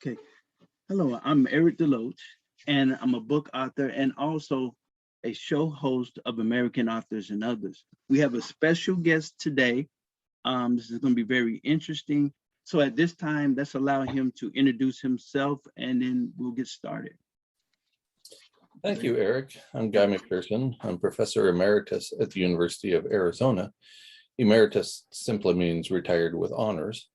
Okay. Hello, I'm Eric DeLOACH, and I'm a book author and also a show host of American Authors and Others. We have a special guest today. This is going to be very interesting. So at this time, let's allow him to introduce himself and then we'll get started. Thank you, Eric. I'm Guy McPHERSON. I'm Professor Emeritus at the University of Arizona. Emeritus simply means retired with honors.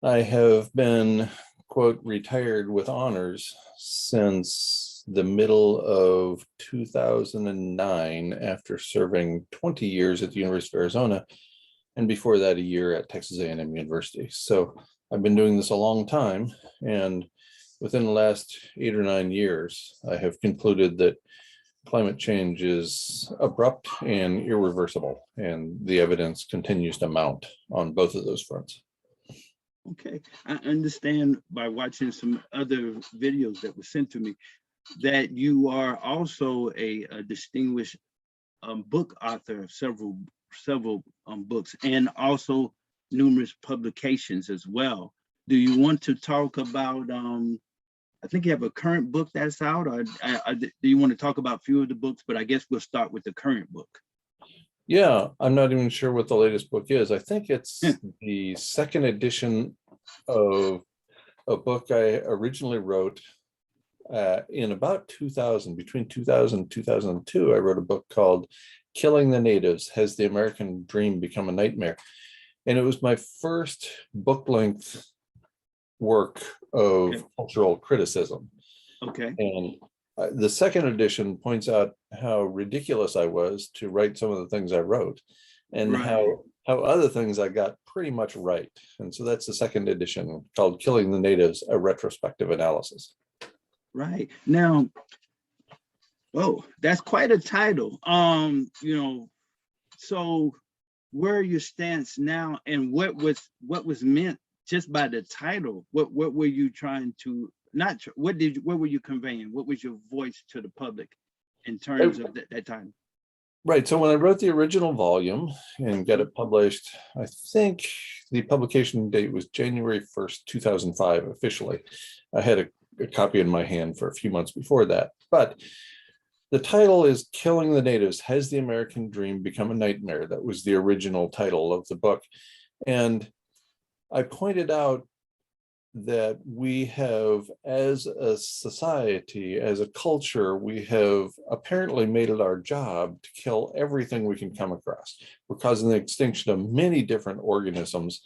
I have been, quote, retired with honors since the middle of 2009 after serving 20 years at the University of Arizona, and before that a year at Texas A&M University. So I've been doing this a long time, and within the last 8 or 9 years, I have concluded that climate change is abrupt and irreversible, and the evidence continues to mount on both of those fronts. Okay, I understand by watching some other videos that were sent to me that you are also a distinguished book author of several books and also numerous publications as well. Do you want to talk about, I think you have a current book that's out, or do you want to talk about a few of the books, but I guess we'll start with the current book. Yeah, I'm not even sure what the latest book is. I think it's the second edition of a book I originally wrote in about 2000, between 2000 and 2002. I wrote a book called Killing the Natives: Has the American Dream Become a Nightmare? And it was my first book-length work of cultural criticism. Okay. And the second edition points out how ridiculous I was to write some of the things I wrote, and how other things I got pretty much right. And so that's the second edition, called Killing the Natives, a retrospective analysis. Right. Now, oh, that's quite a title. So where are your stance now, and what was meant just by the title? What were you trying to, what were you conveying? What was your voice to the public in terms of that title? Right. So when I wrote the original volume and got it published, I think the publication date was January 1st, 2005 officially. I had a copy in my hand for a few months before that. But the title is Killing the Natives: Has the American Dream Become a Nightmare? That was the original title of the book. And I pointed out that we have, as a society, as a culture, we have apparently made it our job to kill everything we can come across. We're causing the extinction of many different organisms,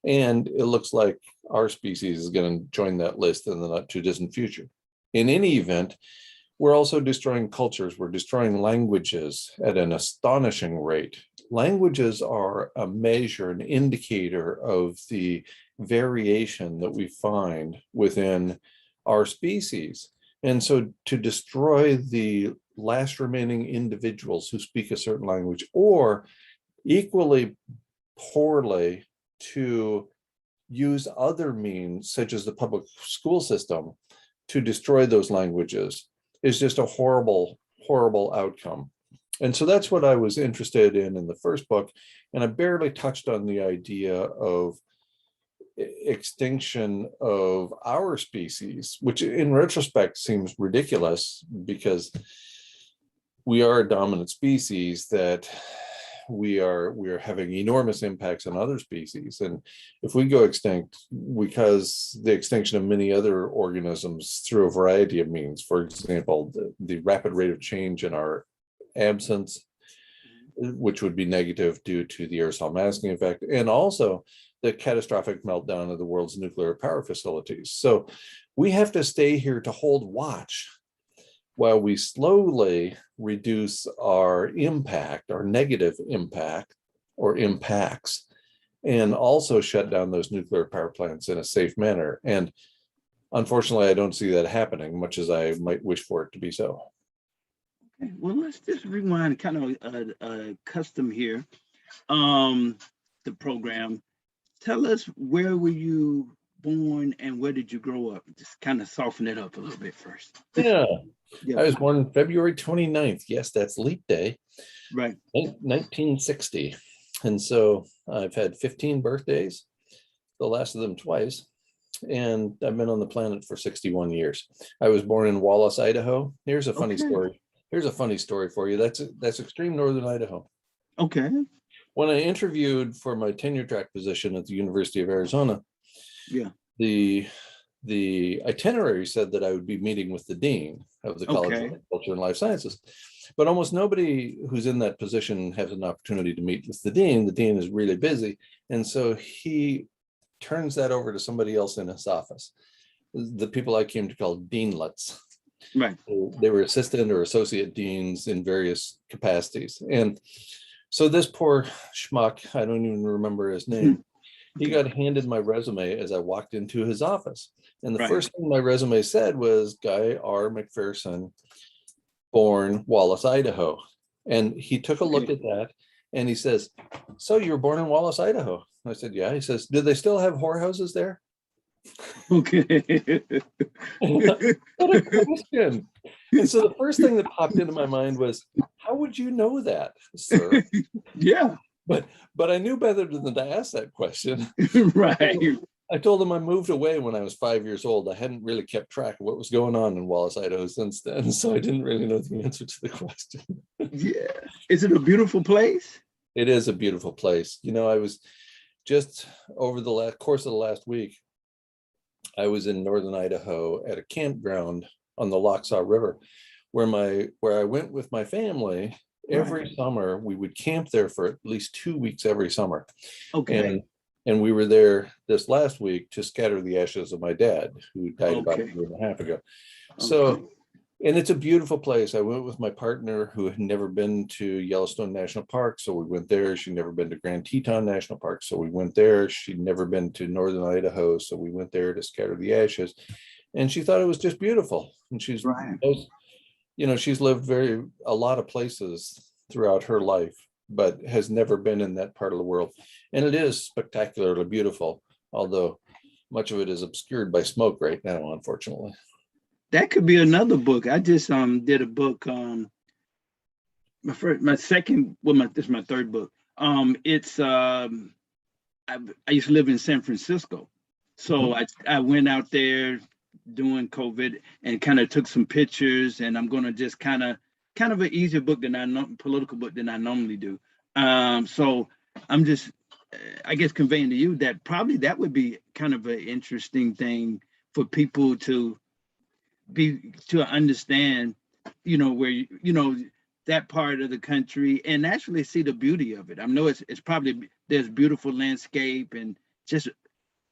and it looks like our species is going to join that list in the not too distant future. In any event, we're also destroying cultures. We're destroying languages at an astonishing rate. Languages are a measure, an indicator of the variation that we find within our species. And so to destroy the last remaining individuals who speak a certain language, or equally poorly to use other means, such as the public school system, to destroy those languages, is just a horrible, horrible outcome. And so that's what I was interested in the first book. And I barely touched on the idea of extinction of our species, which in retrospect seems ridiculous, because we are a dominant species, that we are having enormous impacts on other species. And if we go extinct, because the extinction of many other organisms through a variety of means, for example, the rapid rate of change in our absence, which would be negative due to the aerosol masking effect, and also the catastrophic meltdown of the world's nuclear power facilities. So we have to stay here to hold watch while we slowly reduce our impact, our negative impact or impacts, and also shut down those nuclear power plants in a safe manner. And unfortunately, I don't see that happening, much as I might wish for it to be so. Okay, well, let's just rewind kind of custom here, the program. Tell us, where were you born and where did you grow up? Just kind of soften it up a little bit first. Yeah, I was born February 29th. Yes, that's leap day. Right. 1960. And so I've had 15 birthdays, the last of them twice. and I've been on the planet for 61 years. I was born in Wallace, Idaho. Here's a funny Okay. story. Here's a funny story for you. That's extreme northern Idaho. Okay. When I interviewed for my tenure track position at the University of Arizona, Yeah. the itinerary said that I would be meeting with the dean of the College of Okay. Agriculture and Life Sciences. But almost nobody who's in that position has an opportunity to meet with the dean. The dean is really busy. And so he turns that over to somebody else in his office. The people I came to call deanlets. Right. They were assistant or associate deans in various capacities. And so this poor schmuck, I don't even remember his name, he got handed my resume as I walked into his office. And the Right. first thing my resume said was Guy R. McPHERSON, born Wallace, Idaho. And he took a look Okay. at that and he says, so you were born in Wallace, Idaho? I said, yeah. He says, do they still have whorehouses there? Okay. What a question. And so the first thing that popped into my mind was, how would you know that, sir? Yeah. But I knew better than to ask that question. Right. I told him I moved away when I was 5 years old. I hadn't really kept track of what was going on in Wallace, Idaho since then. So I didn't really know the answer to the question. Yeah. Is it a beautiful place? It is a beautiful place. You know, I was just over the course of the last week, I was in northern Idaho at a campground on the Lochsaw River, where I went with my family. Every summer. We would camp there for at least 2 weeks every summer. Okay. And we were there this last week to scatter the ashes of my dad, who died about a Okay. year and a half ago. Okay. So, and it's a beautiful place. I went with my partner who had never been to Yellowstone National Park, so we went there. She'd never been to Grand Teton National Park, so we went there. She'd never been to northern Idaho, so we went there to scatter the ashes. And she thought it was just beautiful. And she's, Right. you know, she's lived a lot of places throughout her life, but has never been in that part of the world. And it is spectacularly beautiful, although much of it is obscured by smoke right now, unfortunately. That could be another book. I just did a book, my second, well, this is my third book. It's I used to live in San Francisco. So I went out there during COVID and kind of took some pictures, and I'm going to just kind of an easier book than political book than I normally do. So I'm just, I guess, conveying to you that probably that would be kind of an interesting thing for people to understand, you know, where, you know, that part of the country and actually see the beauty of it. I know it's probably, there's beautiful landscape and just,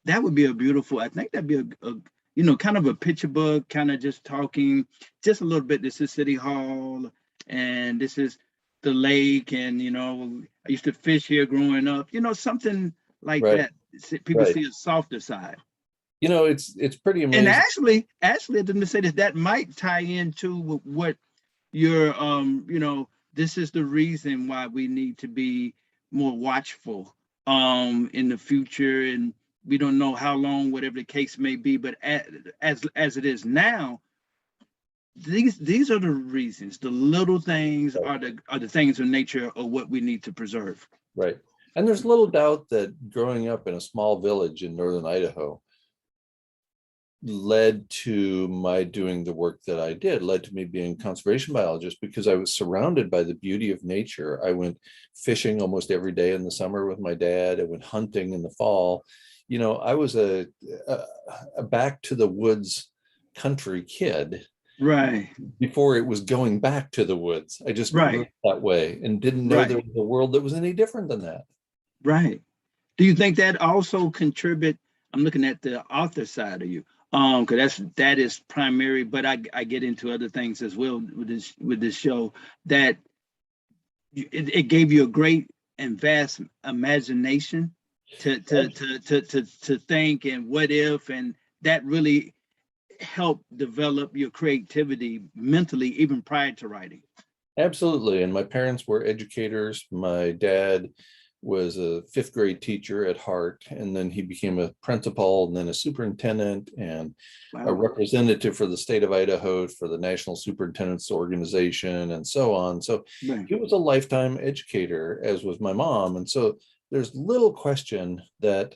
that would be a beautiful, I think that'd be a you know, kind of a picture book, kind of just talking just a little bit. This is City Hall and this is the lake. And, you know, I used to fish here growing up, you know, something like that. People see a softer side. You know, it's pretty amazing. And actually, I didn't say that might tie into what your, you know, this is the reason why we need to be more watchful in the future. And we don't know how long, whatever the case may be, but as it is now, these are the reasons. The little things are the things of nature or what we need to preserve. Right. And there's little doubt that growing up in a small village in northern Idaho led to my doing the work that I did, led to me being a conservation biologist, because I was surrounded by the beauty of nature. I went fishing almost every day in the summer with my dad. I went hunting in the fall. You know, I was a back to the woods country kid. Right. Before it was going back to the woods. I just grew up that way and didn't know there was a world that was any different than that. Right. Do you think that also contribute? I'm looking at the author side of you, because that is primary, but I get into other things as well with this show, that it gave you a great and vast imagination to think and what if, and that really helped develop your creativity mentally even prior to writing. Absolutely. And my parents were educators. My dad was a 5th grade teacher at heart, and then he became a principal and then a superintendent and a representative for the state of Idaho for the National Superintendents Organization and so on. So he was a lifetime educator, as was my mom. And so there's little question that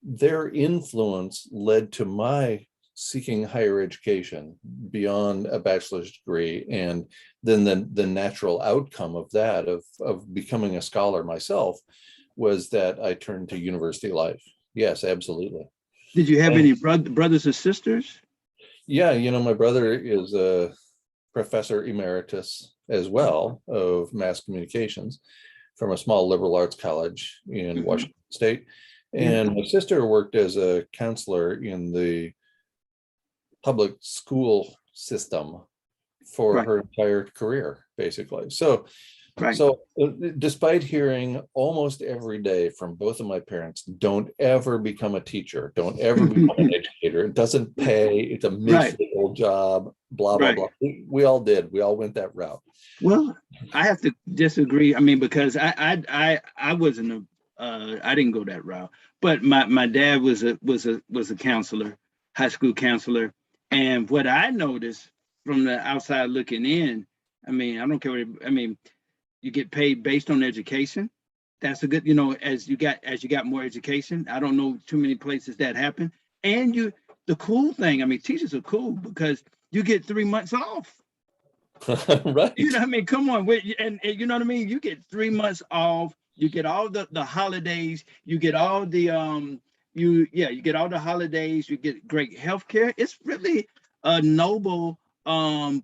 their influence led to my seeking higher education beyond a bachelor's degree, and then the natural outcome of that, of becoming a scholar myself, was that I turned to university life. Yes, absolutely. Did you have And any brothers or sisters? yeah, my brother is a professor emeritus as well of mass communications from a small liberal arts college in Washington State. Yeah. And my sister worked as a counselor in the public school system for Right. her entire career, basically. So Right. despite hearing almost every day from both of my parents, don't ever become a teacher, don't ever become an educator, it doesn't pay, it's a mid-level job, blah, blah, Right. blah. We all did, we all went that route. Well, I have to disagree. I mean, because I wasn't I didn't go that route. But my dad was a counselor, high school counselor, and what I noticed from the outside looking in, I mean, I don't care I mean, you get paid based on education. That's a good, as you got more education. I don't know too many places that happen. And the cool thing, I mean, teachers are cool because you get 3 months off. Right. You know what I mean? Come on. And you know what I mean? You get 3 months off. You get all the holidays. You get all the you get all the holidays. You get great health care. It's really a noble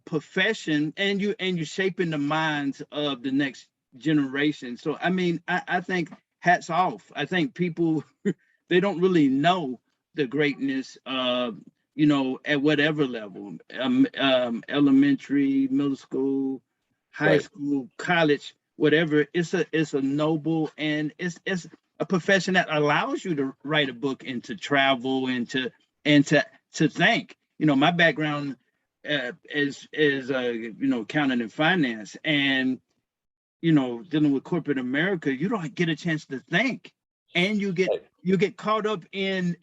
profession, and you're shaping the minds of the next generation. So I mean, I think hats off. I think people they don't really know the greatness of at whatever level, elementary, middle school, high Right. school, college, whatever. It's a noble, and it's a profession that allows you to write a book and to travel and to think. My background is accounting and finance, and dealing with corporate America, you don't get a chance to think, and you get caught up in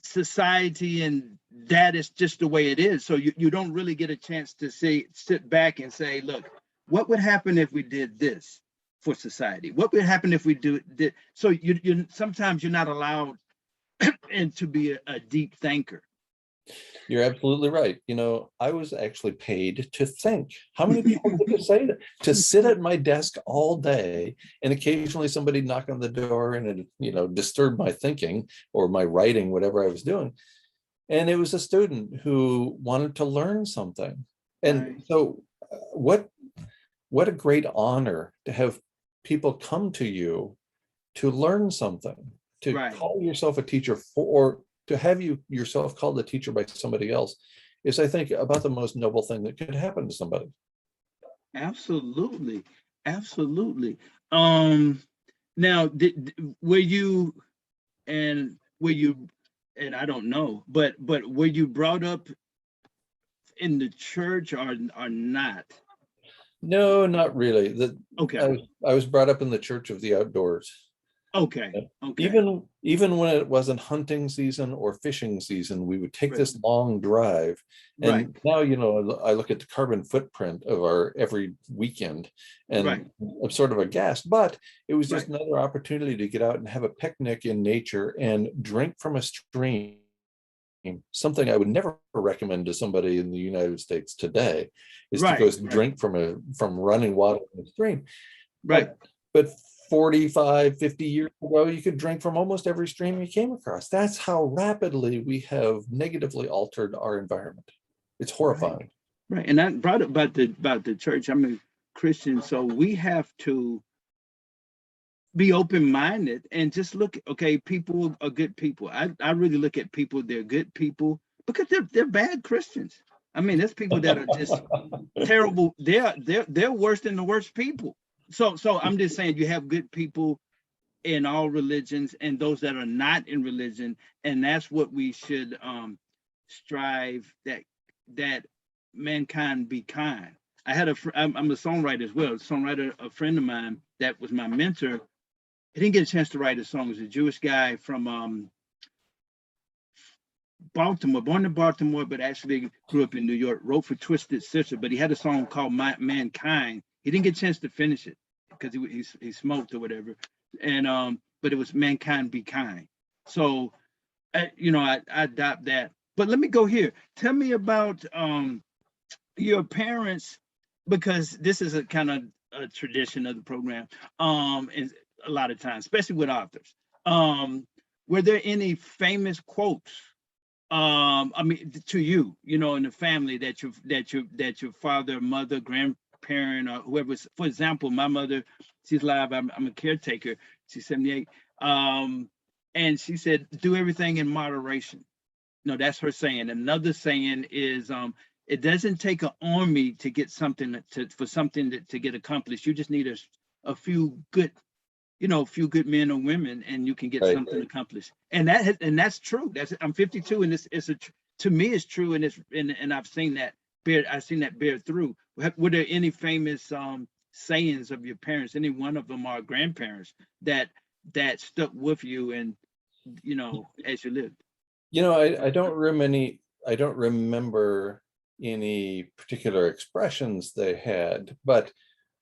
society, and that is just the way it is. So you don't really get a chance to sit back and say, look, what would happen if we did this for society? What would happen if we did? So you sometimes you're not allowed and to be a deep thinker. You're absolutely right. I was actually paid to think. How many people would say that? To sit at my desk all day, and occasionally somebody knock on the door and it, disturb my thinking or my writing, whatever I was doing. And it was a student who wanted to learn something. And Right. so what a great honor to have people come to you to learn something, to Right. call yourself a teacher or to have you yourself called a teacher by somebody else is, I think, about the most noble thing that could happen to somebody. Absolutely. Absolutely. Now, were you, and I don't know, but were you brought up in the church or not? No, not really. Okay. I was brought up in the Church of the Outdoors. Okay. Okay. Even when it wasn't hunting season or fishing season, we would take Right. this long drive. Right. And now, I look at the carbon footprint of our every weekend, and Right. I'm sort of aghast, but it was just Right. another opportunity to get out and have a picnic in nature and drink from a stream. Something I would never recommend to somebody in the United States today is to go Right. drink from running water in the stream. Right. But 45, 50 years ago, you could drink from almost every stream you came across. That's how rapidly we have negatively altered our environment. It's horrifying. Right. And I brought up about the church. I'm a Christian, so we have to be open-minded and just look. Okay, people are good people. I really look at people, they're good people, because they're bad Christians. I mean, there's people that are just terrible. They're worse than the worst people. So I'm just saying, you have good people in all religions and those that are not in religion, and that's what we should strive, that mankind be kind. I'm a songwriter as well. A friend of mine that was my mentor. He didn't get a chance to write a song. He was a Jewish guy from Baltimore, born in Baltimore, but actually grew up in New York. Wrote for Twisted Sister, but he had a song called Mankind. He didn't get a chance to finish it because he smoked or whatever. And but it was mankind be kind. So, you know, I adopt that. But let me go here. Tell me about your parents, because this is a kind of a tradition of the program. And a lot of times, especially with authors. Were there any famous quotes? I mean, to you, you know, in the family that your father, mother, grandparent, or whoever. For example, my mother, she's alive. I'm a caretaker. She's 78. And she said, "Do everything in moderation." No, that's her saying. Another saying is, it doesn't take an army to get something for something to get accomplished. You just need a few good, you know, a few good men or women, and you can get Right. something accomplished. And that's true. I'm 52, and to me it's true, and I've seen that bear through. Were there any famous sayings of your parents, any one of them or grandparents that stuck with you, and you know, as you lived? You know, I don't remember any particular expressions they had, but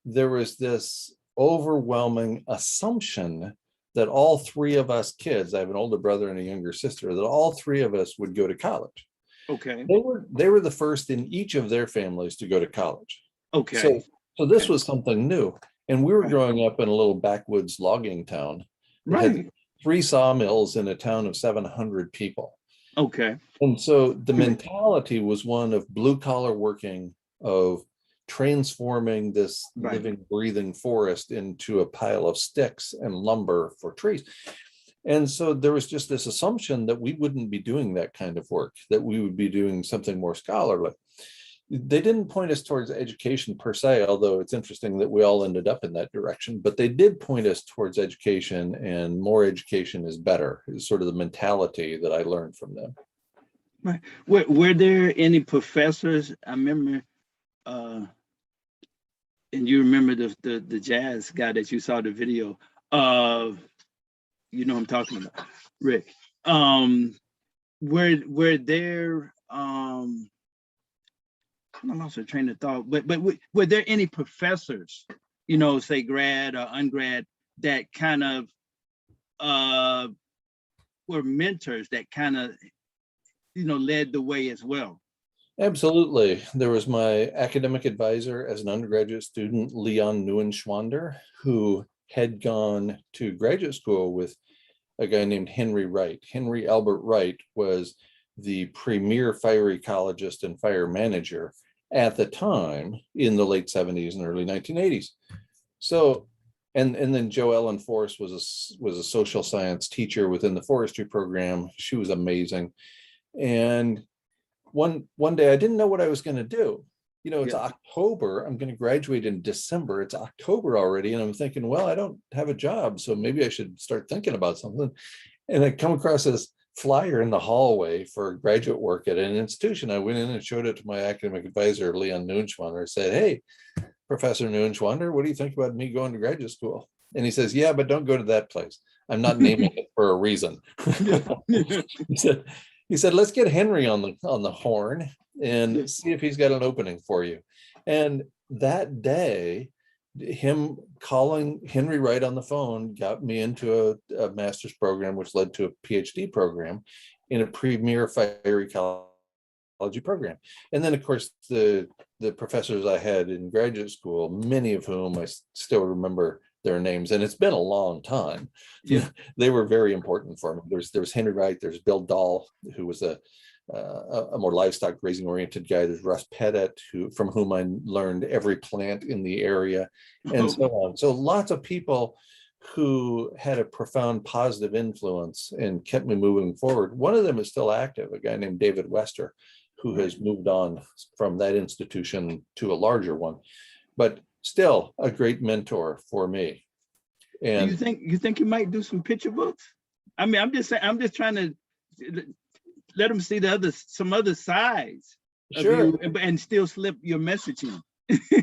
there was this overwhelming assumption that all three of us kids, I have an older brother and a younger sister, that all three of us would go to college. Okay. They were the first in each of their families to go to college. Okay. So this Okay. was something new. And we were Right. growing up in a little backwoods logging town that Right. had 3 sawmills in a town of 700 people. Okay. And so the mentality was one of blue collar working, of transforming this Right. living, breathing forest into a pile of sticks and lumber for trees. And so there was just this assumption that we wouldn't be doing that kind of work, that we would be doing something more scholarly. They didn't point us towards education per se, although it's interesting that we all ended up in that direction, but they did point us towards education, and more education is better, is sort of the mentality that I learned from them. Right. Were there any professors? I remember, and you remember the jazz guy that you saw the video of, you know what I'm talking about, Rick. Were there I lost a train of thought, but were there any professors, you know, say grad or ungrad, that kind of were mentors that kind of, you know, led the way as well? Absolutely. There was my academic advisor as an undergraduate student, Leon Neuenschwander, who had gone to graduate school with a guy named Henry Wright. Henry Albert Wright was the premier fire ecologist and fire manager at the time in the late 70s and early 1980s. So, and then Jo Ellen Force was a social science teacher within the forestry program. She was amazing. And one day I didn't know what I was going to do. You know, it's October. I'm going to graduate in December. It's October already. And I'm thinking, well, I don't have a job, so maybe I should start thinking about something. And I come across this flyer in the hallway for graduate work at an institution. I went in and showed it to my academic advisor, Leon Neuenschwander. I said, "Hey, Professor Neuenschwander, what do you think about me going to graduate school?" And he says, "Yeah, but don't go to that place. I'm not naming it for a reason." He said, "Let's get Henry on the horn and see if he's got an opening for you." And that day, him calling Henry Wright on the phone got me into a master's program, which led to a PhD program in a premier fire ecology program. And then, of course, the professors I had in graduate school, many of whom I still remember their names, and it's been a long time. Yeah. They were very important for me. There's Henry Wright, there's Bill Dahl, who was a more livestock grazing oriented guy. There's Russ Pettit, from whom I learned every plant in the area, and so on. So lots of people who had a profound positive influence and kept me moving forward. One of them is still active, a guy named David Wester, who has moved on from that institution to a larger one, but still a great mentor for me. And you think you might do some picture books? I mean, I'm just saying, I'm just trying to let them see some other sides of you, and still slip your messaging.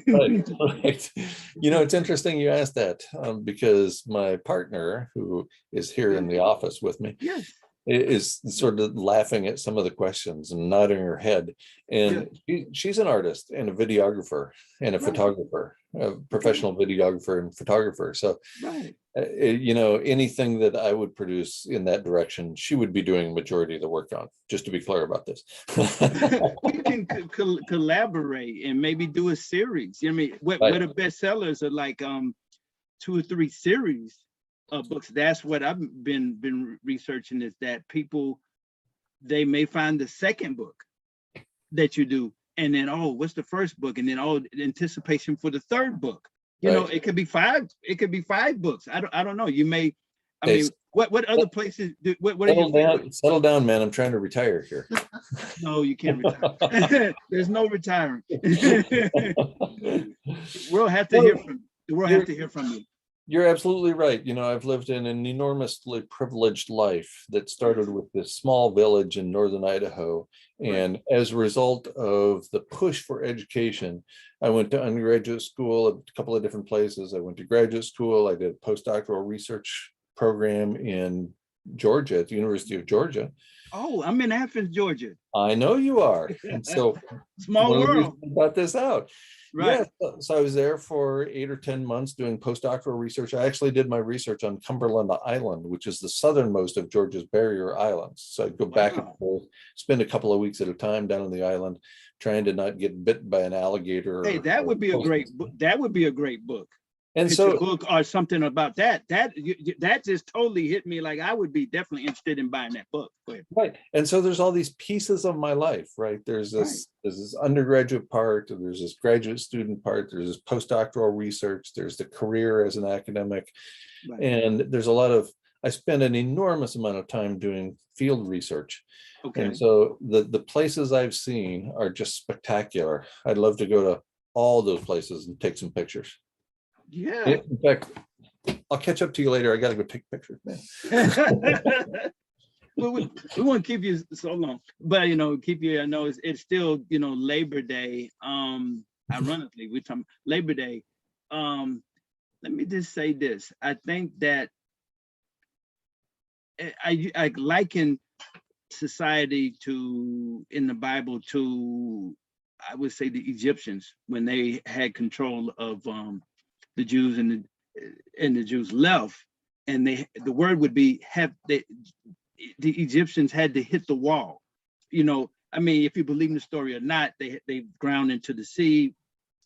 Right. You know, it's interesting you asked that, because my partner, who is here in the office with me, Yes, is sort of laughing at some of the questions and nodding her head. And she's an artist and a videographer and a photographer, a professional videographer and photographer. So, you know, anything that I would produce in that direction, she would be doing majority of the work on, just to be clear about this. We can collaborate and maybe do a series. You know, I mean, what are bestsellers are like 2 or 3 series of books. That's what I've been researching, is that people, they may find the second book that you do, and then, oh, what's the first book, and then, oh, anticipation for the third book. You know, it could be 5 books. I don't know. You may, I mean, what other places do, what settle down, man. I'm trying to retire here. No, you can't retire. There's no retiring. We'll have to hear from you. You're absolutely right. You know, I've lived in an enormously privileged life that started with this small village in northern Idaho. And as a result of the push for education, I went to undergraduate school at a couple of different places. I went to graduate school. I did a postdoctoral research program in Georgia, at the University of Georgia. Oh, I'm in Athens, Georgia. I know you are. And so small world. I got this out. Right. Yeah, so I was there for 8 or 10 months doing postdoctoral research. I actually did my research on Cumberland Island, which is the southernmost of Georgia's barrier islands. So I'd go back and forth, spend a couple of weeks at a time down on the island, trying to not get bit by an alligator. Hey, that would be a great book. That would be a great book. And so a book or something about that. That just totally hit me. Like, I would be definitely interested in buying that book. Right. And so there's all these pieces of my life, right? There's this undergraduate part, there's this graduate student part, there's this postdoctoral research, there's the career as an academic. And there's a lot of, I spend an enormous amount of time doing field research. And so the places I've seen are just spectacular. I'd love to go to all those places and take some pictures. Yeah. In fact, I'll catch up to you later. I got to go take pictures, man. Well, we won't keep you so long, but, you know, keep you, I know it's still, you know, Labor Day. Ironically, we're talking Labor Day. Let me just say this. I think that I liken society to, in the Bible, to, I would say, the Egyptians, when they had control of the Jews, and the Jews left, and the word would be the Egyptians had to hit the wall. You know, I mean, if you believe in the story or not, they drowned into the sea,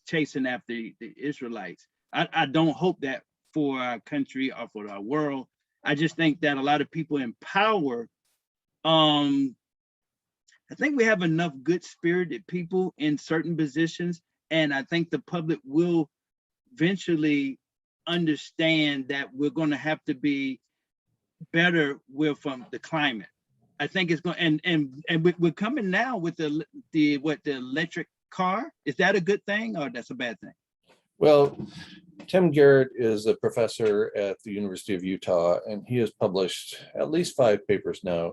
chasing after the Israelites. I don't hope that for our country or for our world. I just think that a lot of people in power, I think we have enough good-spirited people in certain positions, and I think the public will eventually understand that we're going to have to be better with the climate. I think it's going, and we're coming now with the electric car. Is that a good thing, or that's a bad thing? Well, Tim Garrett is a professor at the University of Utah, and he has published at least 5 papers now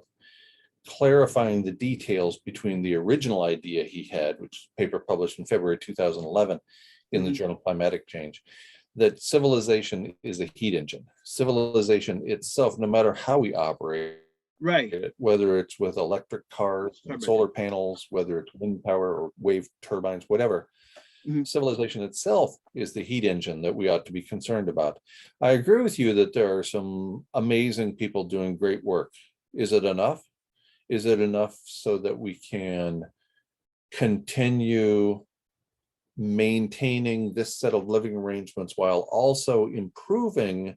clarifying the details between the original idea he had, which was a paper published in February 2011 in the journal Climatic Change, that civilization is a heat engine. Civilization itself, no matter how we operate, whether it's with electric cars, and solar panels, whether it's wind power or wave turbines, whatever, civilization itself is the heat engine that we ought to be concerned about. I agree with you that there are some amazing people doing great work. Is it enough? Is it enough so that we can continue maintaining this set of living arrangements while also improving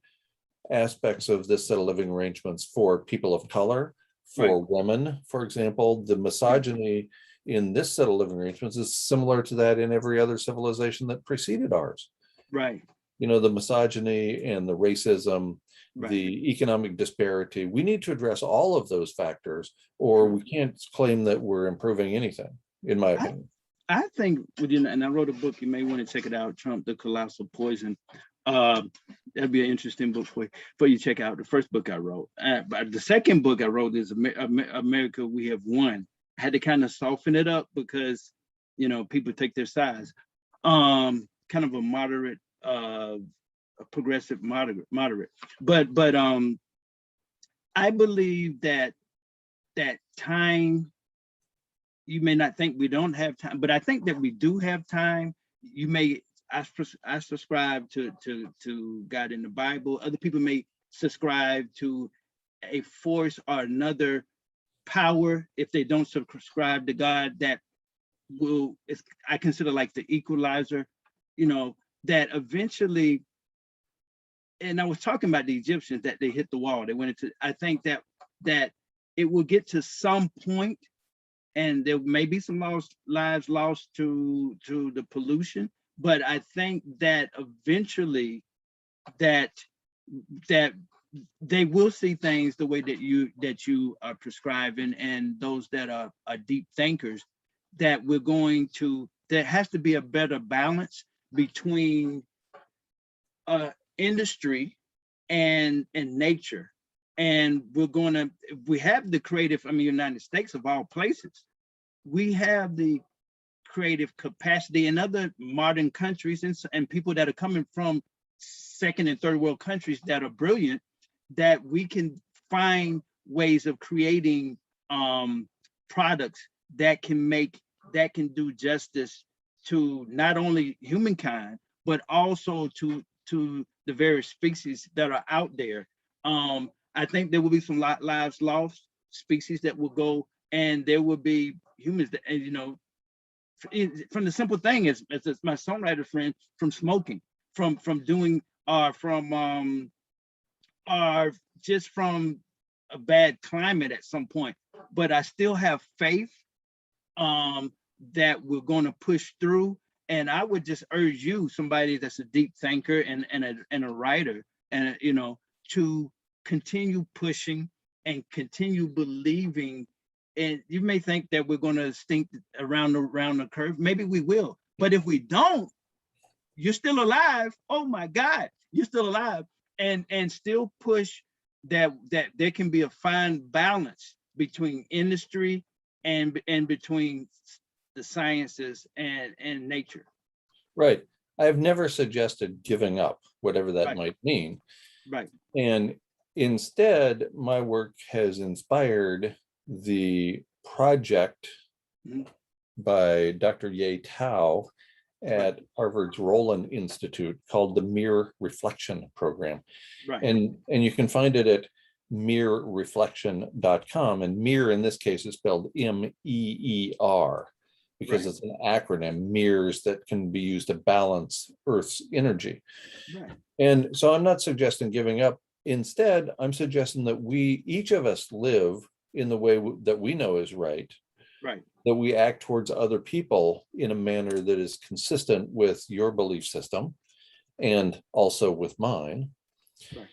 aspects of this set of living arrangements for people of color, for women, for example? The misogyny in this set of living arrangements is similar to that in every other civilization that preceded ours. You know, the misogyny and the racism, the economic disparity. We need to address all of those factors, or we can't claim that we're improving anything, in my opinion. I think, and I wrote a book, you may want to check it out, Trump, the Colossal Poison. That'd be an interesting book for you to check out. The first book I wrote. But the second book I wrote is America, We Have Won. I had to kind of soften it up because, you know, people take their sides. Kind of a moderate, a progressive moderate. But I believe that that time, you may not think we don't have time, but I think that we do have time. You may, I subscribe to God in the Bible. Other people may subscribe to a force or another power if they don't subscribe to God, that will, it's, I consider like the equalizer, you know, that eventually, and I was talking about the Egyptians, that they hit the wall, they went into, I think that it will get to some point, and there may be some lives lost to the pollution, but I think that eventually that they will see things the way that you are prescribing, and those that are deep thinkers, that we're going to, there has to be a better balance between industry and nature. And we're going to, we have the creative, I mean, United States of all places, we have the creative capacity in other modern countries, and people that are coming from second and third world countries that are brilliant, that we can find ways of creating products that can do justice to not only humankind, but also to the various species that are out there. I think there will be some lives lost, species that will go, and there will be humans that, and you know, from the simple thing as my songwriter friend, from smoking, from doing, just from a bad climate at some point. But I still have faith that we're going to push through. And I would just urge you, somebody that's a deep thinker and a writer, and you know, to continue pushing and continue believing. And you may think that we're going to stink around the curve. Maybe we will. But if we don't, you're still alive. Oh my God, you're still alive. And still push that there can be a fine balance between industry and between the sciences and nature. Right. I have never suggested giving up, whatever that Right. might mean. Right. And instead, my work has inspired the project by Dr. Ye Tao at Harvard's Roland Institute called the Mirror Reflection Program. Right. And you can find it at mirrorreflection.com. And mirror in this case is spelled MEER, because it's an acronym, mirrors that can be used to balance Earth's energy. Right. And so I'm not suggesting giving up. Instead, I'm suggesting that each of us live in the way that we know is right. Right. That we act towards other people in a manner that is consistent with your belief system and also with mine. Right.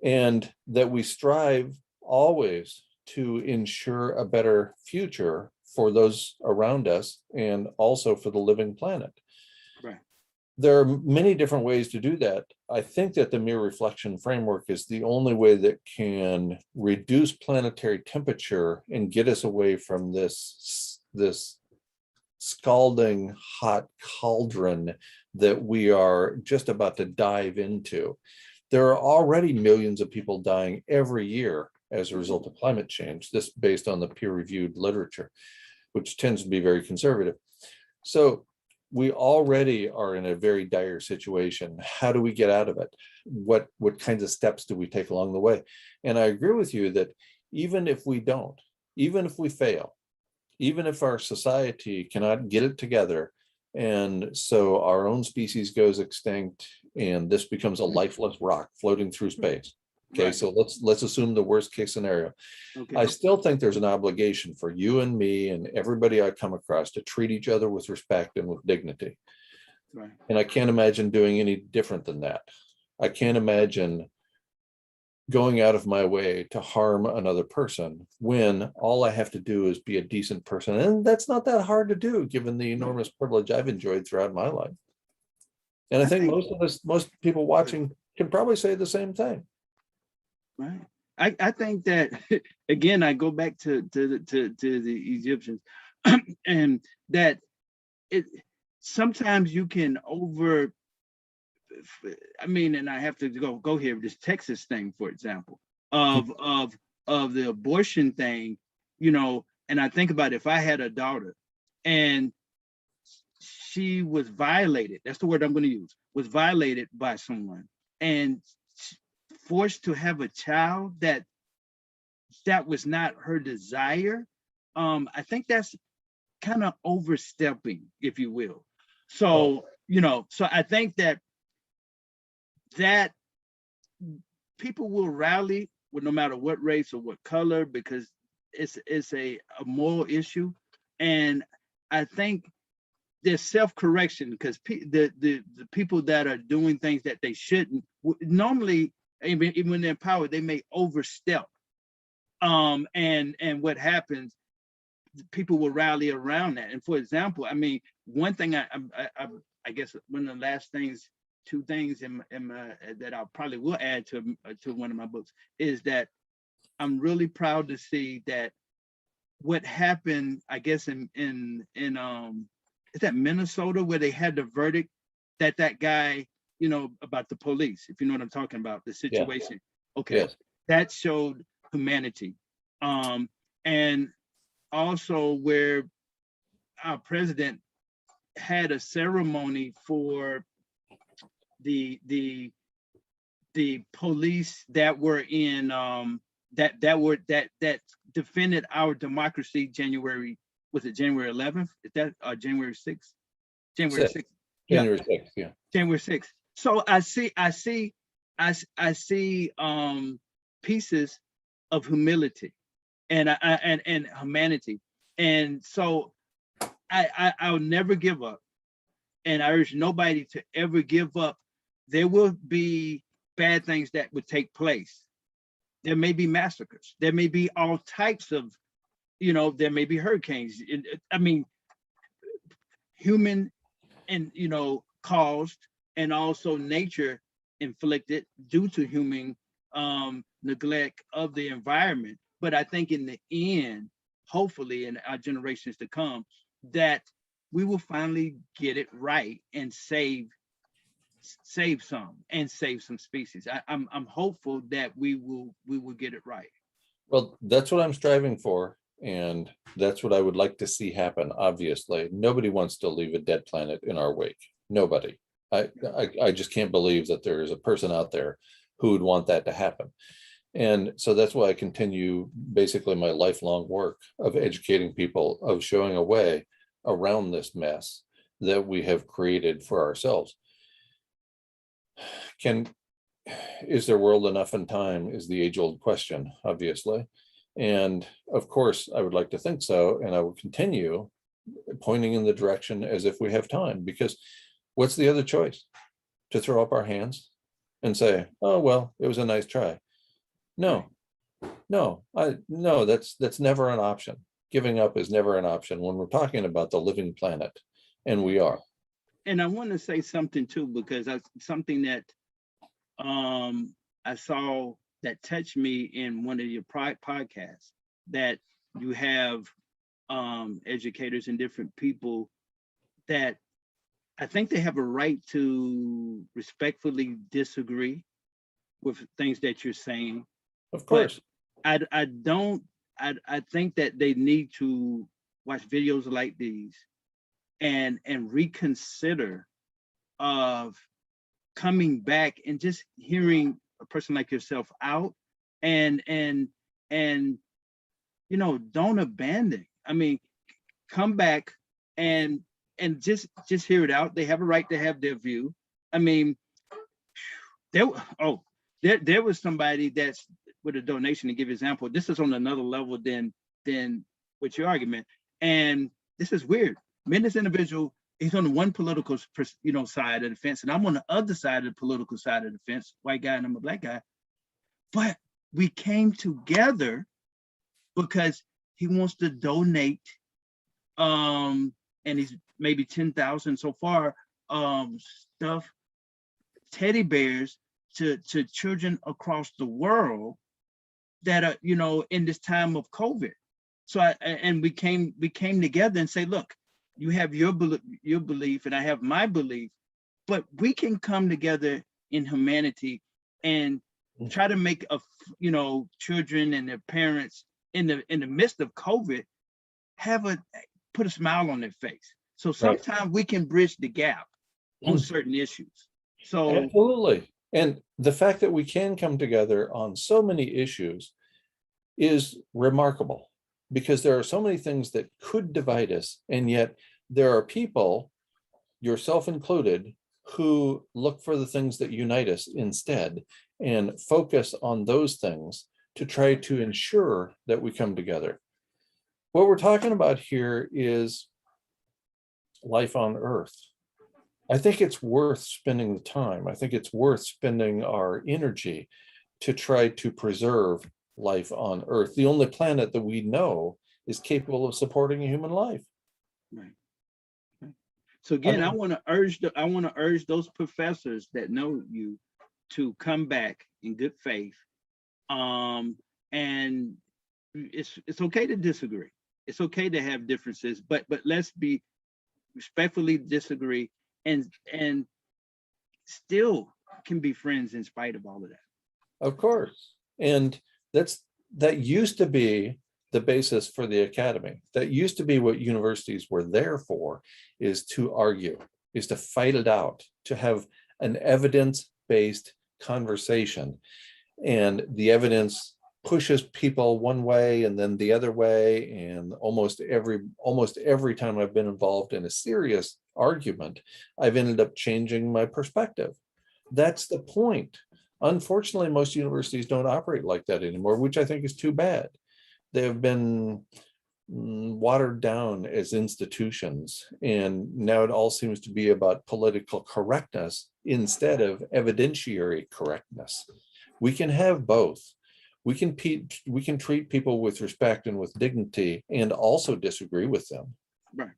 And that we strive always to ensure a better future for those around us and also for the living planet. Right. There are many different ways to do that. I think that the mirror reflection framework is the only way that can reduce planetary temperature and get us away from this scalding hot cauldron that we are just about to dive into. There are already millions of people dying every year as a result of climate change, this based on the peer-reviewed literature, which tends to be very conservative. So we already are in a very dire situation. How do we get out of it? What kinds of steps do we take along the way? And I agree with you that even if we don't, even if we fail, even if our society cannot get it together, and so our own species goes extinct and this becomes a lifeless rock floating through space. Okay, right. So let's assume the worst case scenario. Okay. I still think there's an obligation for you and me and everybody I come across to treat each other with respect and with dignity. Right. And I can't imagine doing any different than that. I can't imagine going out of my way to harm another person when all I have to do is be a decent person. And that's not that hard to do, given the enormous privilege I've enjoyed throughout my life. And I think most people watching can probably say the same thing. Right. I think that, again, I go back to the Egyptians and that sometimes you can and I have to go here, this Texas thing, for example, of the abortion thing. you know, and I think about if I had a daughter and she was violated, that's the word I'm going to use, was violated by someone and forced to have a child that was not her desire, I think that's kind of overstepping, if you will. So, you know, so I think that people will rally with no matter what race or what color, because it's a moral issue. And I think there's self-correction, because the people that are doing things that they shouldn't, normally, even when they're in power, they may overstep. And what happens, people will rally around that. And for example, I mean, one thing I guess one of the last things, two things in my that I probably will add to one of my books is that I'm really proud to see that what happened, I guess in is that Minnesota, where they had the verdict that guy, you know, about the police, if you know what I'm talking about, the situation. Yeah. Okay. Yes. That showed humanity. And also where our president had a ceremony for the police that were in that defended our democracy January, was it January 11th? Is that January 6th? January 6th. January 6th, yeah. January 6th. So I see pieces of humility and humanity. And so I'll never give up. And I urge nobody to ever give up. There will be bad things that would take place. There may be massacres. There may be all types of, you know, there may be hurricanes. I mean, human and, you know, caused, and also nature inflicted due to human neglect of the environment. But I think in the end, hopefully in our generations to come, that we will finally get it right and save some species. I'm hopeful that we will get it right. Well, that's what I'm striving for, and that's what I would like to see happen. Obviously, nobody wants to leave a dead planet in our wake. Nobody. I just can't believe that there is a person out there who would want that to happen. And so that's why I continue basically my lifelong work of educating people, of showing a way around this mess that we have created for ourselves. Is there world enough in time is the age-old question, obviously. And of course, I would like to think so, and I will continue pointing in the direction as if we have time, because what's the other choice? To throw up our hands and say, oh, well, it was a nice try. No, that's never an option. Giving up is never an option when we're talking about the living planet, and we are. And I want to say something too, because something that I saw that touched me in one of your podcasts, that you have educators and different people that I think they have a right to respectfully disagree with things that you're saying. Of course. But I think that they need to watch videos like these and reconsider of coming back and just hearing a person like yourself out and you know, don't abandon. I mean, come back and just hear it out. They have a right to have their view. I mean, there was somebody that's with a donation, to give example. This is on another level than with your argument, and this is weird. This individual, he's on the one political side of the fence, and I'm on the other side of the political side of the fence, white guy and I'm a black guy. But we came together because he wants to donate, and he's maybe 10,000 so far, stuff, teddy bears to children across the world that are, you know, in this time of COVID. So we came together and say, look, you have your belief and I have my belief, but we can come together in humanity and try to make children and their parents in the midst of COVID, put a smile on their face. So Right. sometimes we can bridge the gap on certain issues. So Absolutely. And the fact that we can come together on so many issues is remarkable, because there are so many things that could divide us. And yet there are people, yourself included, who look for the things that unite us instead and focus on those things to try to ensure that we come together. What we're talking about here is life on Earth. I think it's worth spending the time. I think it's worth spending our energy to try to preserve life on Earth, the only planet that we know is capable of supporting a human life. right. So again, I want to urge those professors that know you to come back in good faith. And it's okay to disagree. It's okay to have differences, but let's be respectfully disagree and still can be friends in spite of all of that. Of course. And that used to be the basis for the academy. That used to be what universities were there for, is to argue, is to fight it out, to have an evidence-based conversation. And the evidence pushes people one way and then the other way. And almost every time I've been involved in a serious argument, I've ended up changing my perspective. That's the point. Unfortunately, most universities don't operate like that anymore, which I think is too bad. They have been watered down as institutions, and now it all seems to be about political correctness instead of evidentiary correctness. We can have both. We can treat people with respect and with dignity and also disagree with them. Right.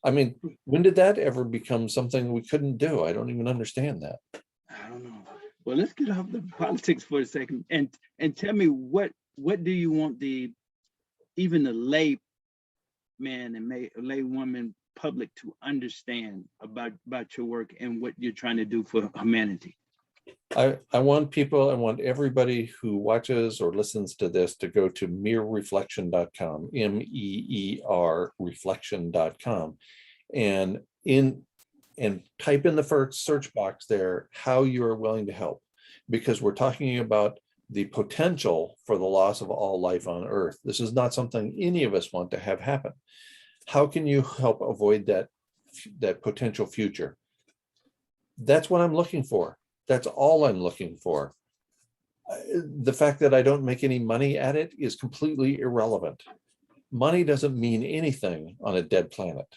I mean, when did that ever become something we couldn't do? I don't even understand that. I don't know. Well, let's get off the politics for a second and tell me what do you want even the lay man and lay woman public to understand about your work and what you're trying to do for humanity? I want everybody who watches or listens to this to go to meerreflection.com, MEER reflection.com, and type in the first search box there how you are willing to help, because we're talking about the potential for the loss of all life on Earth. This is not something any of us want to have happen. How can you help avoid that potential future? That's what I'm looking for. That's all I'm looking for. The fact that I don't make any money at it is completely irrelevant. Money doesn't mean anything on a dead planet.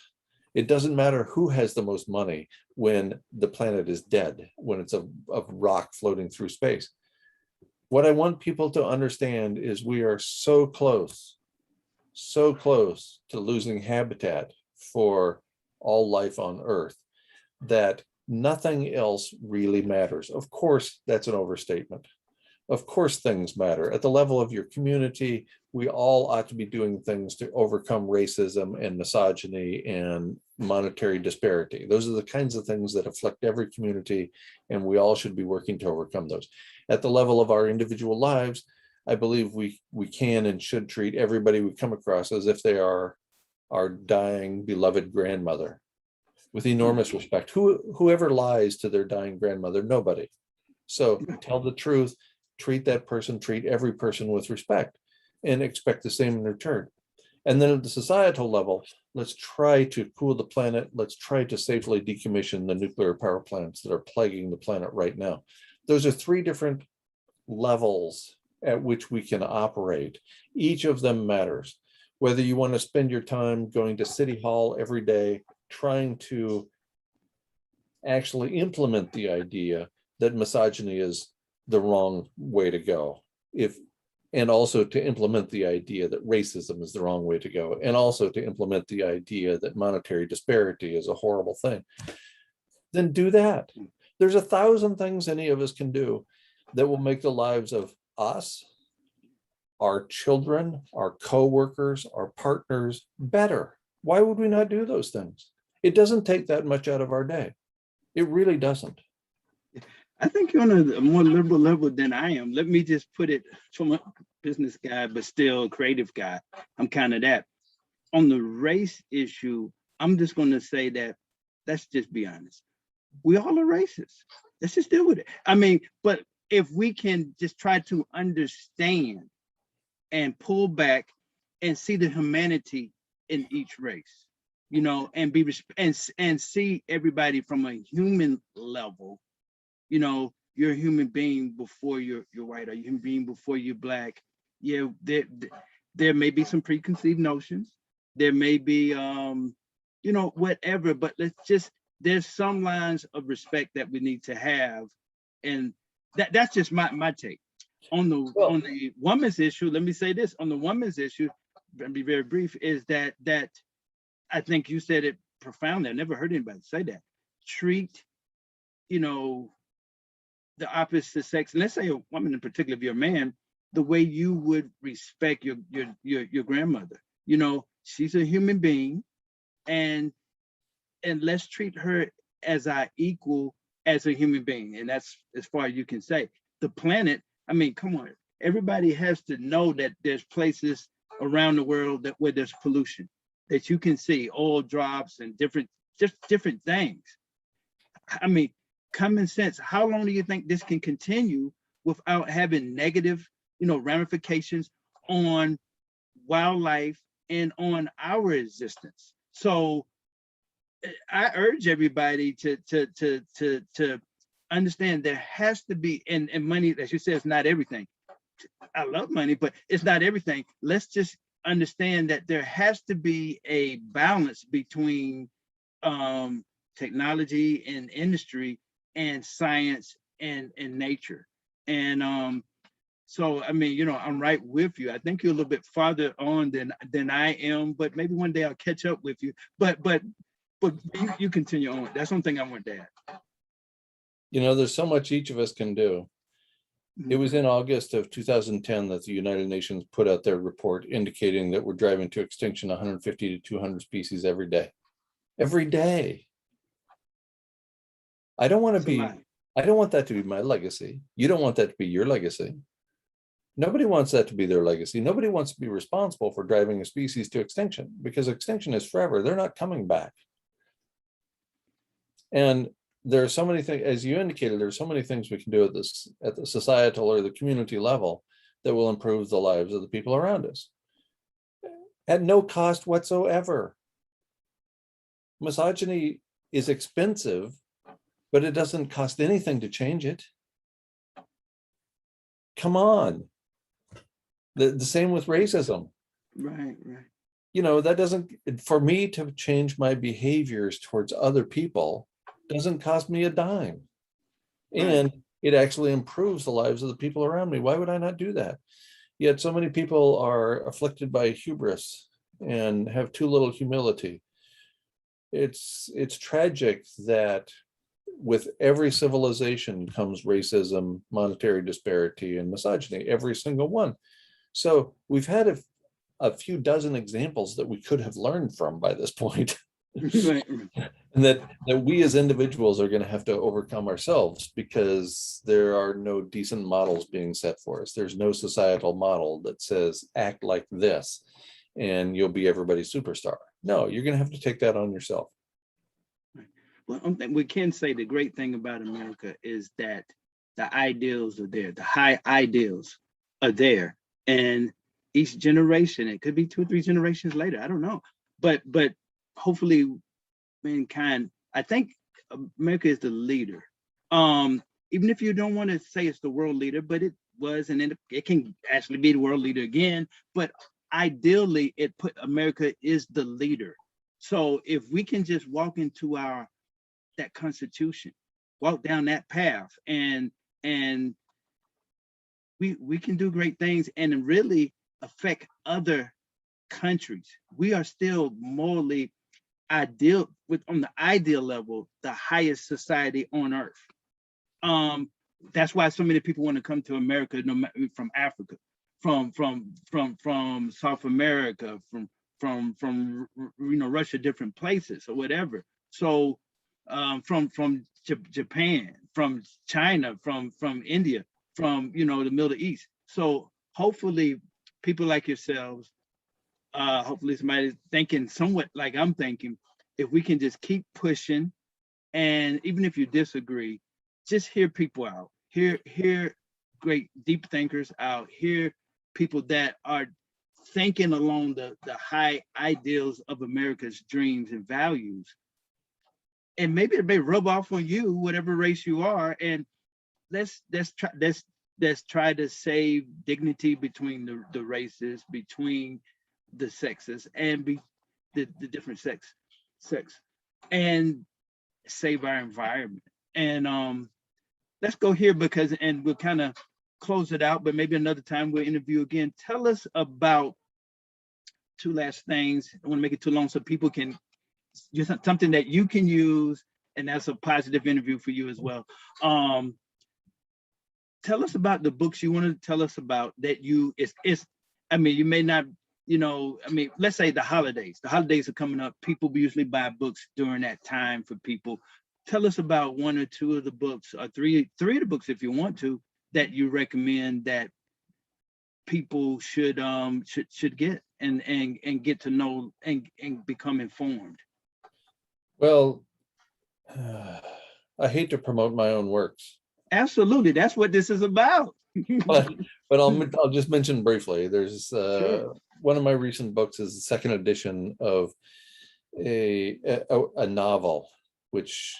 It doesn't matter who has the most money when the planet is dead, when it's a rock floating through space. What I want people to understand is we are so close to losing habitat for all life on Earth that nothing else really matters. Of course, that's an overstatement. Of course, things matter. At the level of your community, we all ought to be doing things to overcome racism and misogyny and monetary disparity. Those are the kinds of things that afflict every community, and we all should be working to overcome those. At the level of our individual lives, I believe we can and should treat everybody we come across as if they are our dying, beloved grandmother, with enormous respect. Whoever lies to their dying grandmother? Nobody. So tell the truth, treat that person, treat every person with respect, and expect the same in return. And then at the societal level, let's try to cool the planet. Let's try to safely decommission the nuclear power plants that are plaguing the planet right now. Those are three different levels at which we can operate. Each of them matters. Whether you want to spend your time going to City Hall every day, trying to actually implement the idea that misogyny is the wrong way to go, and also to implement the idea that racism is the wrong way to go, and also to implement the idea that monetary disparity is a horrible thing, then do that. There's 1,000 things any of us can do that will make the lives of us, our children, our co-workers, our partners better. Why would we not do those things? It doesn't take that much out of our day. It really doesn't. I think you're on a more liberal level than I am. Let me just put it from business guy, but still a creative guy. I'm kind of that. On the race issue, I'm just going to say that, let's just be honest. We all are racist. Let's just deal with it. I mean, but if we can just try to understand and pull back and see the humanity in each race, you know, and be and see everybody from a human level, you know, you're a human being before you're white, or you're a human being before you're black. Yeah, there may be some preconceived notions. There may be, you know, whatever, but there's some lines of respect that we need to have. And that's just my take. On the woman's issue, let me say this, on the woman's issue, and be very brief, is that I think you said it profoundly. I never heard anybody say that. Treat, you know, the opposite sex, and let's say a woman in particular, if you're a man, the way you would respect your grandmother. You know, she's a human being, and let's treat her as our equal as a human being. And that's as far as you can say. The planet, I mean, come on, everybody has to know that there's places around the world where there's pollution, that you can see oil drops and just different things. I mean, common sense. How long do you think this can continue without having negative, you know, ramifications on wildlife and on our existence? So I urge everybody to understand there has to be, and money, as you said, is not everything. I love money, but it's not everything. Let's just understand that there has to be a balance between technology and industry and science and nature. And so, I mean, you know, I'm right with you. I think you're a little bit farther on than I am, but maybe one day I'll catch up with you. But you continue on. That's one thing I want to add. You know, there's so much each of us can do. It was in August of 2010 that the United Nations put out their report indicating that we're driving to extinction 150 to 200 species every day. Every day. I don't want that to be my legacy. You don't want that to be your legacy. Nobody wants that to be their legacy. Nobody wants to be responsible for driving a species to extinction, because extinction is forever. They're not coming back. And there are so many things, as you indicated, there are so many things we can do at the societal or the community level that will improve the lives of the people around us at no cost whatsoever. Misogyny is expensive, but it doesn't cost anything to change it. Come on. The same with racism. Right. You know, that doesn't, for me to change my behaviors towards other people doesn't cost me a dime. And it actually improves the lives of the people around me. Why would I not do that? Yet so many people are afflicted by hubris and have too little humility. It's tragic that with every civilization comes racism, monetary disparity, and misogyny, every single one. So we've had a few dozen examples that we could have learned from by this point. And that we as individuals are going to have to overcome ourselves, because there are no decent models being set for us. There's no societal model that says act like this and you'll be everybody's superstar. No, you're going to have to take that on yourself. Well, we can say the great thing about America is that the ideals are there. The high ideals are there, and each generation, it could be 2 or 3 generations later, I don't know, but hopefully mankind, I think America is the leader. Even if you don't want to say it's the world leader, but it was, and it can actually be the world leader again, but ideally it put America is the leader. So if we can just walk into that Constitution, walk down that path, and we can do great things and really affect other countries. We are still morally ideal, on the ideal level, the highest society on earth. That's why so many people want to come to America, from Africa, from South America, from you know, Russia, different places or whatever. So from Japan, from China, from India, from, you know, the Middle East. So hopefully people like yourselves, hopefully somebody's thinking somewhat like I'm thinking, if we can just keep pushing, and even if you disagree, just hear people out, hear great deep thinkers out, hear people that are thinking along the high ideals of America's dreams and values. And maybe it may rub off on you, whatever race you are, and let's try to save dignity between the races, between the sexes, and the different sex, and save our environment. And let's go here because, and we'll kind of close it out, but maybe another time we'll interview again. Tell us about two last things. I want to make it too long so people can just something that you can use, and that's a positive interview for you as well. Tell us about the books you want to tell us about that it's I mean, you may not, let's say the holidays are coming up. People usually buy books during that time for people. Tell us about one or two of the books, or three of the books if you want to, that you recommend that people should get and get to know and become informed. Well, I hate to promote my own works. Absolutely, that's what this is about. but I'll just mention briefly. There's Sure. one of my recent books is the second edition of a novel, which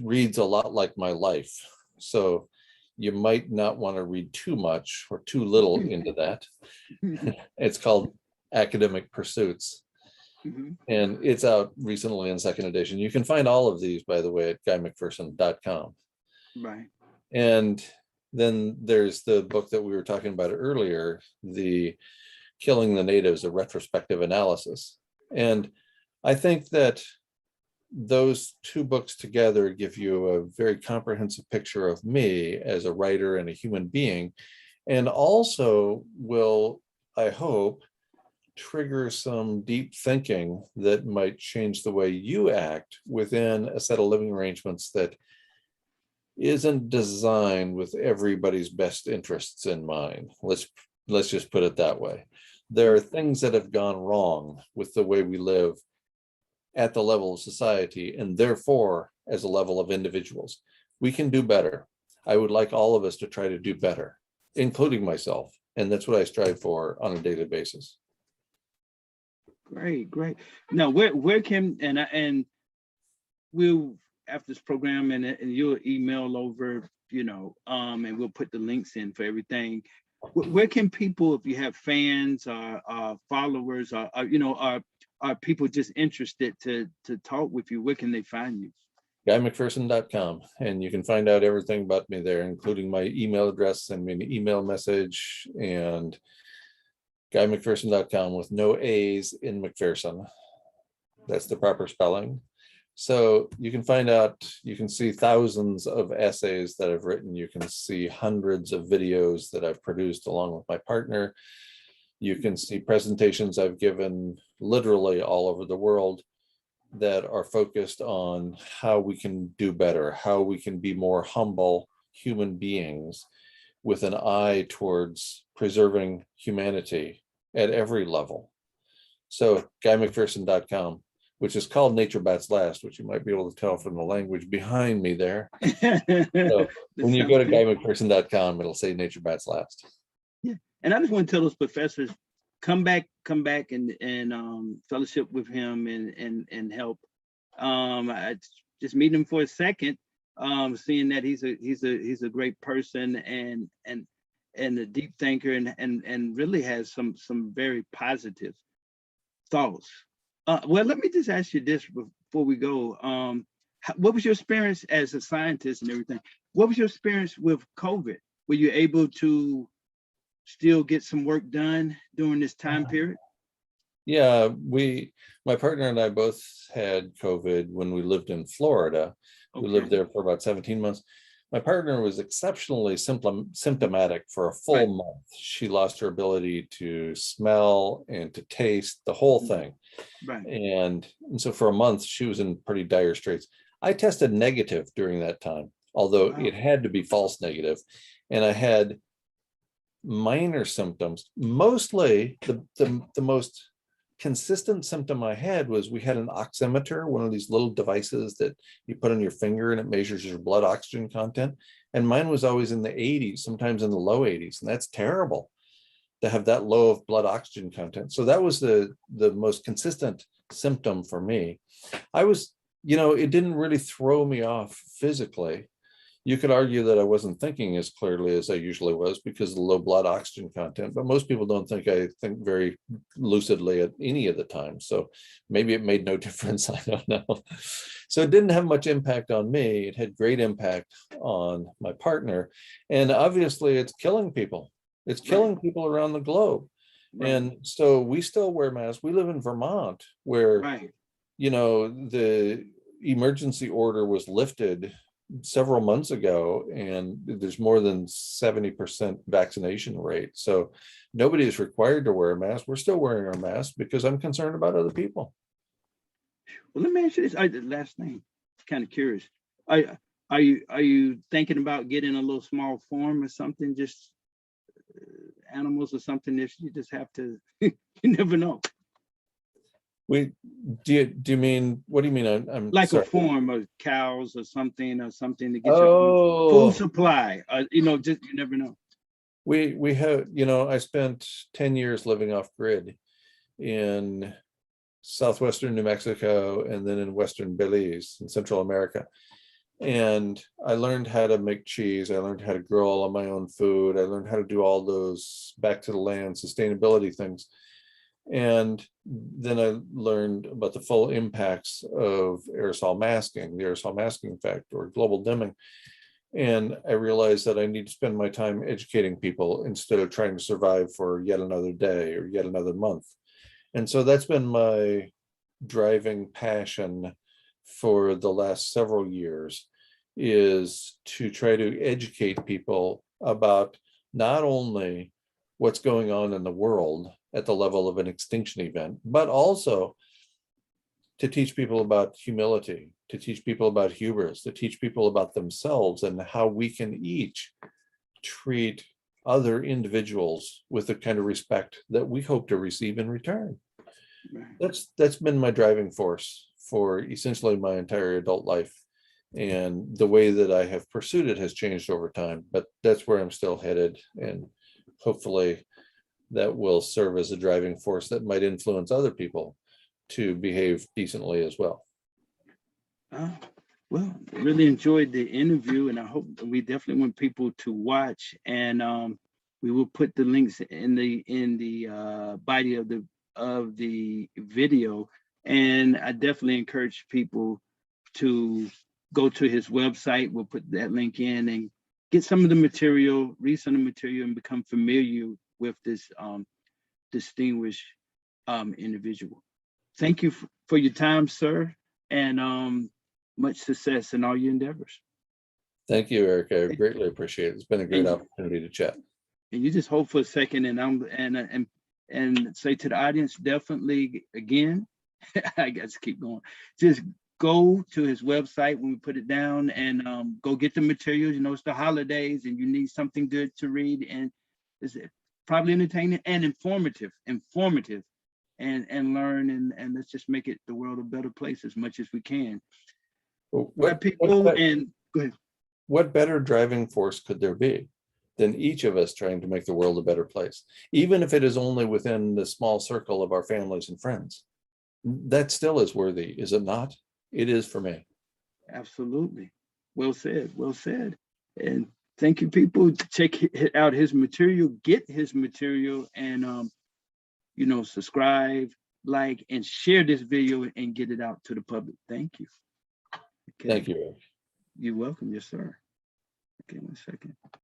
reads a lot like my life. So you might not want to read too much or too little into that. It's called Academic Pursuits. And it's out recently in second edition. You can find all of these, by the way, at guymcpherson.com. Right. And then there's the book that we were talking about earlier, the Killing the Natives, a retrospective analysis. And I think that those two books together give you a very comprehensive picture of me as a writer and a human being, and also will, I hope, trigger some deep thinking that might change the way you act within a set of living arrangements that isn't designed with everybody's best interests in mind. Let's just put it that way. There are things that have gone wrong with the way we live at the level of society, and therefore as a level of individuals. We can do better. I would like all of us to try to do better, including myself. And that's what I strive for on a daily basis. Great. Now, where can, and we'll, after this program, and you'll email over, and we'll put the links in for everything. Where can people, if you have fans or followers, or are people just interested to talk with you, where can they find you? GuyMcPHERSON.com, and you can find out everything about me there, including my email address, send me an email message, and GuyMcPHERSON.com with no A's in McPherson. That's the proper spelling. So you can find out, you can see thousands of essays that I've written. You can see hundreds of videos that I've produced along with my partner. You can see presentations I've given literally all over the world that are focused on how we can do better, how we can be more humble human beings with an eye towards preserving humanity at every level. So GuyMcPHERSON.com, which is called Nature Bats Last, which you might be able to tell from the language behind me there. So when you go to GuyMcPHERSON.com, it'll say Nature Bats Last. Yeah, and I just want to tell those professors, come back and fellowship with him and help. I just meet him for a second, seeing that he's a great person and a deep thinker and really has some very positive thoughts. Well, let me just ask you this before we go. What was your experience as a scientist and everything? What was your experience with COVID? Were you able to still get some work done during this time period? Yeah, my partner and I both had COVID when we lived in Florida. Okay. We lived there for about 17 months. My partner was exceptionally symptomatic for a full month. She lost her ability to smell and to taste, the whole thing. Right. And so for a month, she was in pretty dire straits. I tested negative during that time, although it had to be false negative. And I had minor symptoms. Mostly the most consistent symptom I had was we had an oximeter, one of these little devices that you put on your finger and it measures your blood oxygen content. And mine was always in the 80s, sometimes in the low 80s. And that's terrible to have that low of blood oxygen content. So that was the most consistent symptom for me. I was, it didn't really throw me off physically. You could argue that I wasn't thinking as clearly as I usually was because of the low blood oxygen content, but most people don't think I think very lucidly at any of the time. So maybe it made no difference, I don't know. So it didn't have much impact on me. It had great impact on my partner. And obviously it's killing people. It's killing people around the globe. And so we still wear masks. We live in Vermont where, the emergency order was lifted several months ago, and there's more than 70% vaccination rate. So nobody is required to wear a mask. We're still wearing our masks because I'm concerned about other people. Well, let me ask you this. The last name, kind of curious. Are you thinking about getting a little small farm or something, just animals or something? If you just have to, you never know. Do you mean, what do you mean? I'm like sorry. A farm of cows or something to get your food supply. Just you never know. We have, I spent 10 years living off grid in southwestern New Mexico and then in western Belize in Central America. And I learned how to make cheese. I learned how to grow all of my own food. I learned how to do all those back to the land sustainability things. And then I learned about the full impacts of aerosol masking, the aerosol masking effect, or global dimming. And I realized that I need to spend my time educating people instead of trying to survive for yet another day or yet another month. And so that's been my driving passion for the last several years, is to try to educate people about not only what's going on in the world at the level of an extinction event, but also to teach people about humility, to teach people about hubris, to teach people about themselves and how we can each treat other individuals with the kind of respect that we hope to receive in return. That's been my driving force for essentially my entire adult life. And the way that I have pursued it has changed over time, but that's where I'm still headed. And hopefully that will serve as a driving force that might influence other people to behave decently as well. Well, really enjoyed the interview, and I hope we definitely want people to watch. And we will put the links in the body of the video. And I definitely encourage people to go to his website. We'll put that link in and get some of the material, read some of the material, and become familiar with this distinguished individual. Thank you for your time, sir, and much success in all your endeavors. Thank you, Eric. I greatly appreciate it. It's been a great opportunity to chat. And you just hold for a second, and say to the audience, definitely again, I guess keep going. Just go to his website when we put it down, and go get the materials. It's the holidays, and you need something good to read, and it's probably entertaining and informative, and learn, and let's just make it the world a better place as much as we can. What better driving force could there be than each of us trying to make the world a better place, even if it is only within the small circle of our families and friends? That still is worthy, is it not? It is for me. Absolutely. Well said. Well said. And thank you, people. Check out his material, get his material, and subscribe, like, and share this video and get it out to the public. Thank you. Okay. Thank you. You're welcome. Yes, sir. Okay, 1 second.